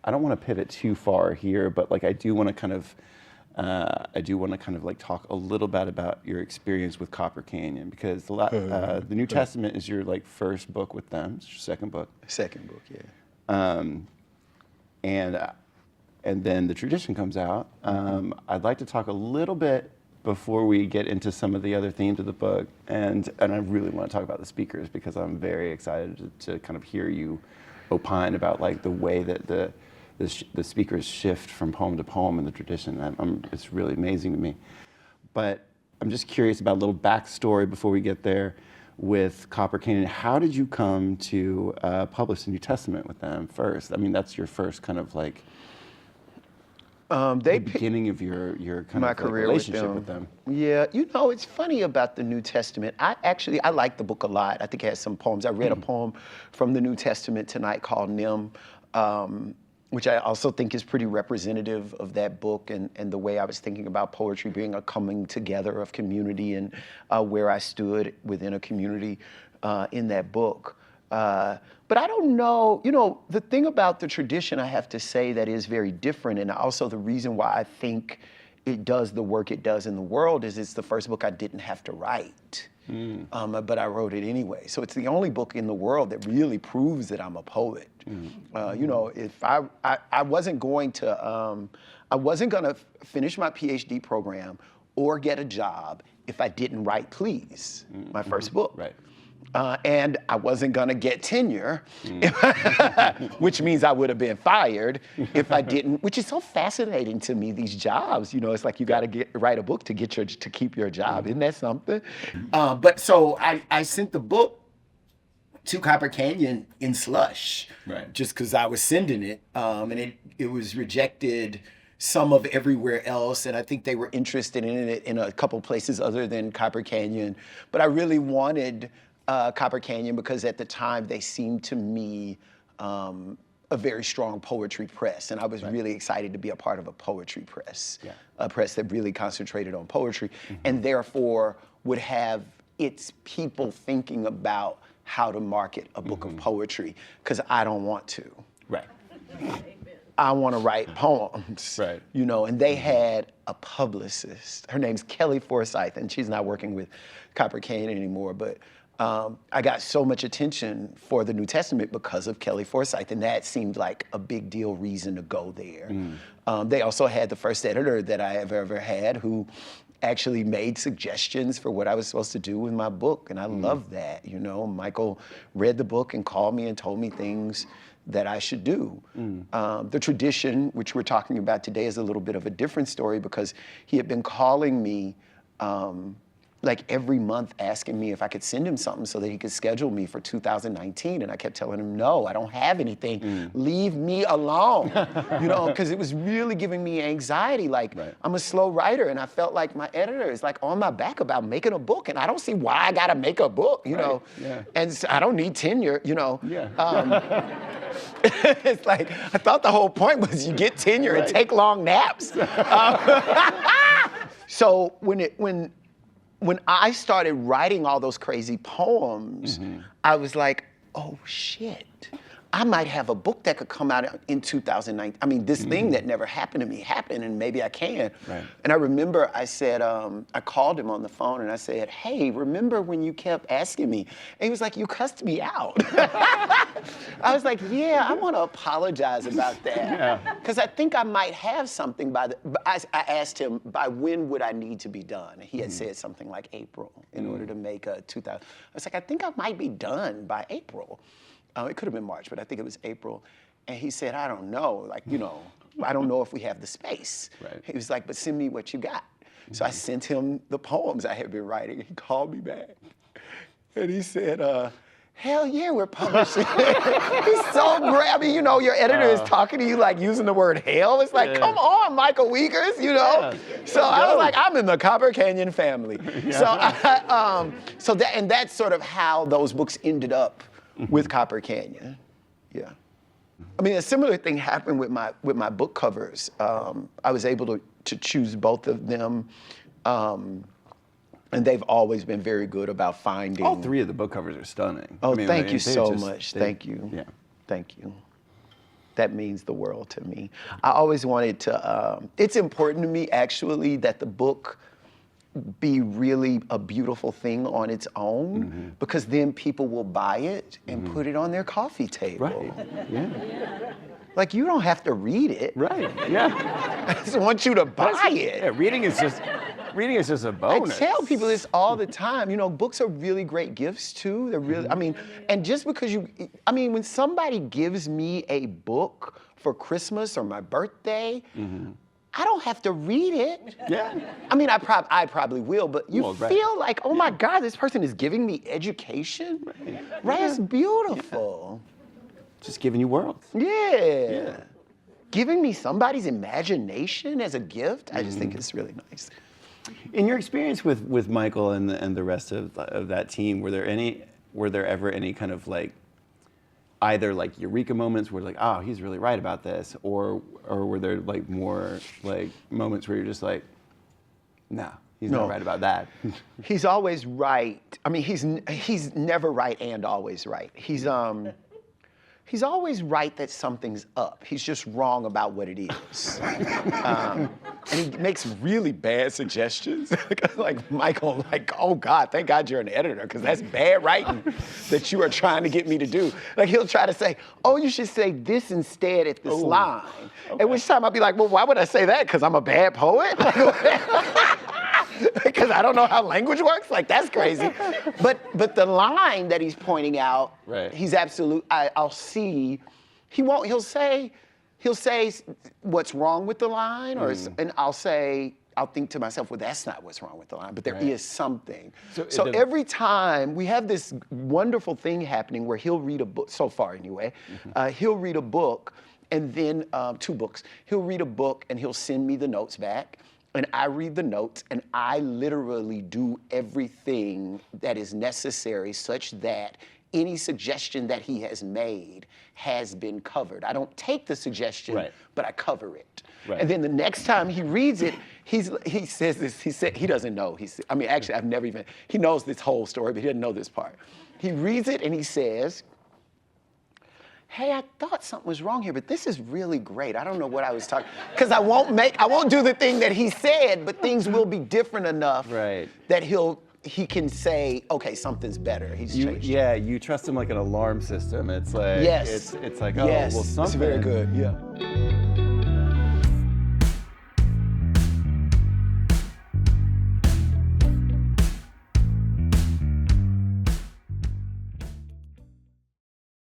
I don't want to pivot too far here, but like I do want to kind of like talk a little bit about your experience with Copper Canyon, because the New Testament is your like first book with them. It's your second book. Second book, yeah. And then the tradition comes out. I'd like to talk a little bit before we get into some of the other themes of the book, and I really want to talk about the speakers, because I'm very excited to kind of hear you opine about like the way that the speakers shift from poem to poem in the tradition. It's really amazing to me. But I'm just curious about a little backstory before we get there with Copper Canyon. How did you come to publish the New Testament with them first? I mean, that's your first kind of like the beginning of your kind of career relationship with them. Yeah, you know, it's funny about the New Testament. I like the book a lot. I think it has some poems. I read a poem from the New Testament tonight called Nim, which I also think is pretty representative of that book and the way I was thinking about poetry being a coming together of community, and where I stood within a community in that book. But I don't know, you know, the thing about the tradition, I have to say, that is very different, and also the reason why I think it does the work it does in the world is it's the first book I didn't have to write. But I wrote it anyway. So it's the only book in the world that really proves that I'm a poet. You know, if I wasn't going to finish my PhD program or get a job if I didn't write Please, my first book. Right. And I wasn't gonna get tenure, which means I would have been fired if I didn't, which is so fascinating to me, these jobs, you know, it's like you gotta write a book to keep your job. Isn't that something? But so I sent the book to Copper Canyon in slush, right? Just because I was sending it, and it was rejected some of everywhere else, and I think they were interested in it in a couple places other than Copper Canyon. But I really wanted Copper Canyon because at the time they seemed to me a very strong poetry press, and I was really excited to be a part of a poetry press, a press that really concentrated on poetry, and therefore would have its people thinking about how to market a book of poetry, because I don't want to. Right. I want to write poems, right? You know, and they had a publicist. Her name's Kelly Forsyth, and she's not working with Copper Canyon anymore, but I got so much attention for the New Testament because of Kelly Forsyth, and that seemed like a big deal reason to go there. They also had the first editor that I have ever had, who actually made suggestions for what I was supposed to do with my book, and I love that, you know. Michael read the book and called me and told me things that I should do. The tradition, which we're talking about today, is a little bit of a different story, because he had been calling me like every month, asking me if I could send him something so that he could schedule me for 2019. And I kept telling him, no, I don't have anything. Leave me alone. You know, because it was really giving me anxiety. Like, I'm a slow writer, and I felt like my editor is like on my back about making a book, and I don't see why I gotta make a book, you know? And so I don't need tenure, you know? It's like, I thought the whole point was you get tenure and take long naps. So when I started writing all those crazy poems, I was like, oh shit, I might have a book that could come out in 2019. I mean, this thing that never happened to me happened, and maybe I can. And I remember I said, I called him on the phone and I said, hey, remember when you kept asking me? And he was like, you cussed me out. I was like, yeah, I want to apologize about that. Because I think I might have something by I asked him, by when would I need to be done? And he had said something like April in order to make a 2000. I was like, I think I might be done by April. It could have been March, but I think it was April. And he said, I don't know, like, you know, I don't know if we have the space. He was like, but send me what you got. So I sent him the poems I had been writing. He called me back. And he said, hell yeah, we're publishing. He's so great. I mean, you know, your editor is talking to you like using the word hell. It's like, come on, Michael Wiegers, you know? So I was like, I'm in the Copper Canyon family. So that's sort of how those books ended up with Copper Canyon. I mean, a similar thing happened with my book covers. I was able to choose both of them, and they've always been very good about finding. All three of the book covers are stunning. Oh, I mean, thank you so much. Thank you. Thank you. that means the world to me. I always wanted to, it's important to me actually that the book be really a beautiful thing on its own, because then people will buy it and put it on their coffee table. Right. Yeah. Like, you don't have to read it. Right. Yeah. I just want you to buy it. Yeah. Reading is just a bonus. I tell people this all the time. You know, books are really great gifts too. They're really, I mean, and just because when somebody gives me a book for Christmas or my birthday, I don't have to read it. Yeah. I mean, I probably will, but you right. feel like, oh my God, this person is giving me education. Right? It's beautiful. Just giving you worlds. Yeah. Giving me somebody's imagination as a gift, I just think it's really nice. In your experience with Michael and the rest of that team, were there ever any kind of like either like eureka moments where like, oh, he's really right about this, or were there like more like moments where you're just like, no, he's not right about that? He's always right. I mean, he's never right and always right. He's always right that something's up. He's just wrong about what it is. And he makes really bad suggestions. Like Michael, like, oh God, thank God you're an editor, because that's bad writing that you are trying to get me to do. Like, he'll try to say, oh, you should say this instead at this line. Okay. At which time I'll be like, well, why would I say that? Because I'm a bad poet? Because I don't know how language works? Like, that's crazy. But the line that he's pointing out, he's absolute, I'll see, he'll say what's wrong with the line, and I'll think to myself, well, that's not what's wrong with the line, but there is something. So every time, we have this wonderful thing happening where he'll read a book, so far anyway, he'll read a book, and then 2 books. He'll read a book and he'll send me the notes back. And I read the notes, and I literally do everything that is necessary such that any suggestion that he has made has been covered. I don't take the suggestion, but I cover it. Right. And then the next time he reads it, he says this, he doesn't know. Actually, he knows this whole story, but he doesn't know this part. He reads it and he says, hey, I thought something was wrong here, but this is really great. I don't know what I was talking, because I won't do the thing that he said, but things will be different enough that he can say, okay, something's better. He's changed. Yeah, you trust him like an alarm system. It's like, it's like, oh, well, something. It's very good, yeah.